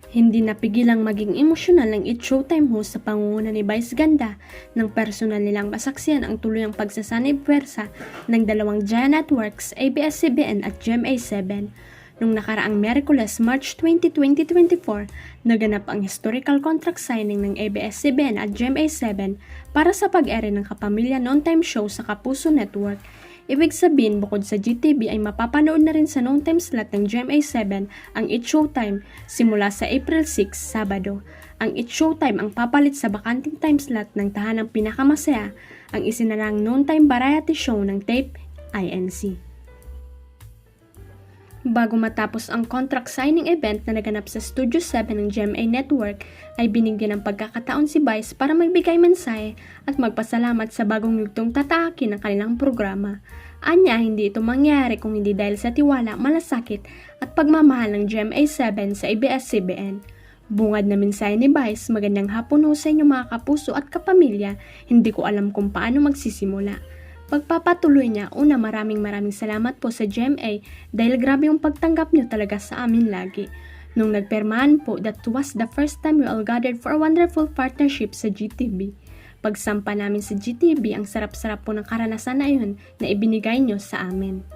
Hindi napigilang maging emosyonal ng It's Showtime host sa pangunguna ni Vice Ganda nang personal nilang masaksiyan ang tuluyang pagsasanib puwersa ng dalawang giant networks ABS-CBN at GMA7. Nung nakaraang Miyerkules, March 20, 2024, naganap ang historical contract signing ng ABS-CBN at GMA7 para sa pag-ere ng kapamilya noontime show sa Kapuso Network. Ibig sabihin, bukod sa GTV ay mapapanood na rin sa noontime slot ng GMA7 ang It's Showtime simula sa April 6, Sabado. Ang It's Showtime ang papalit sa bakanting time slot ng tahanang pinakamasaya, ang isinarang noontime variety show ng Tape INC. Bago matapos ang contract signing event na naganap sa Studio 7 ng GMA Network, ay binigyan ng pagkakataon si Vice para magbigay mensahe at magpasalamat sa bagong yugtong tatahakin ng kanilang programa. Anya, hindi ito mangyari kung hindi dahil sa tiwala, malasakit at pagmamahal ng GMA7 sa ABS-CBN. Bungad na mensahe ni Vice, magandang hapon ho sa inyo mga kapuso at kapamilya, hindi ko alam kung paano magsisimula. Pagpapatuloy niya, maraming salamat po sa GMA dahil grabe yung pagtanggap niyo talaga sa amin lagi. Nung nagpermahan po, that was the first time we all gathered for a wonderful partnership sa GTV. Pagsampa namin sa GTV, ang sarap-sarap po ng karanasan na yun na ibinigay niyo sa amin.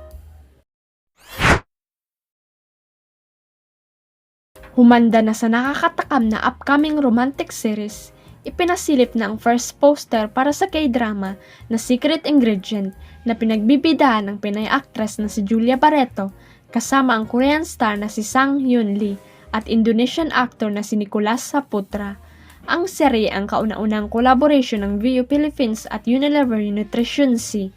Humanda na sa nakakatakam na upcoming romantic series, ipinasilip na ang first poster para sa K-drama na Secret Ingredient na pinagbibidahan ng Pinay actress na si Julia Barreto kasama ang Korean star na si Sang Hyun Lee at Indonesian actor na si Nicholas Saputra. Ang serye ang kauna-unang collaboration ng VU Philippines at Unilever Nutrition C.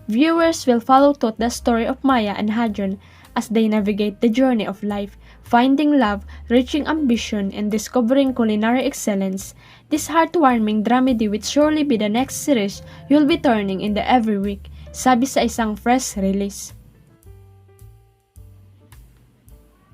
Viewers will follow the story of Maya and Hajon as they navigate the journey of life, finding love, reaching ambition, and discovering culinary excellence. This heartwarming dramedy will surely be the next series you'll be turning in the every week, sabi sa isang press release.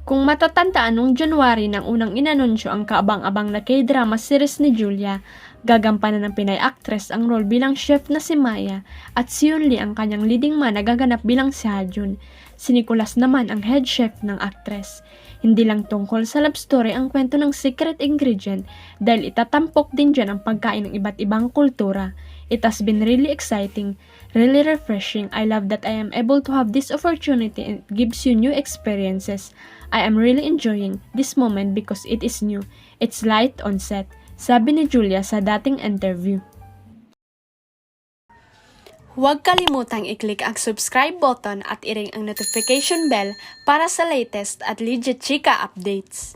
Kung matatandaan noong January nang unang inanunsyo ang kaabang-abang na K-drama series ni Julia, gagampanan ng Pinay actress ang role bilang chef na si Maya at si Hyun Lee ang kanyang leading man na gaganap bilang si Hajun. Si Nicholas naman ang head chef ng actress. Hindi lang tungkol sa love story ang kwento ng Secret Ingredient dahil itatampok din dyan ang pagkain ng iba't ibang kultura. It has been really exciting, really refreshing. I love that I am able to have this opportunity and it gives you new experiences. I am really enjoying this moment because it is new. It's light on set, sabi ni Julia sa dating interview. Huwag kalimutang i-click ang subscribe button at i-ring ang notification bell para sa latest at legit chika updates.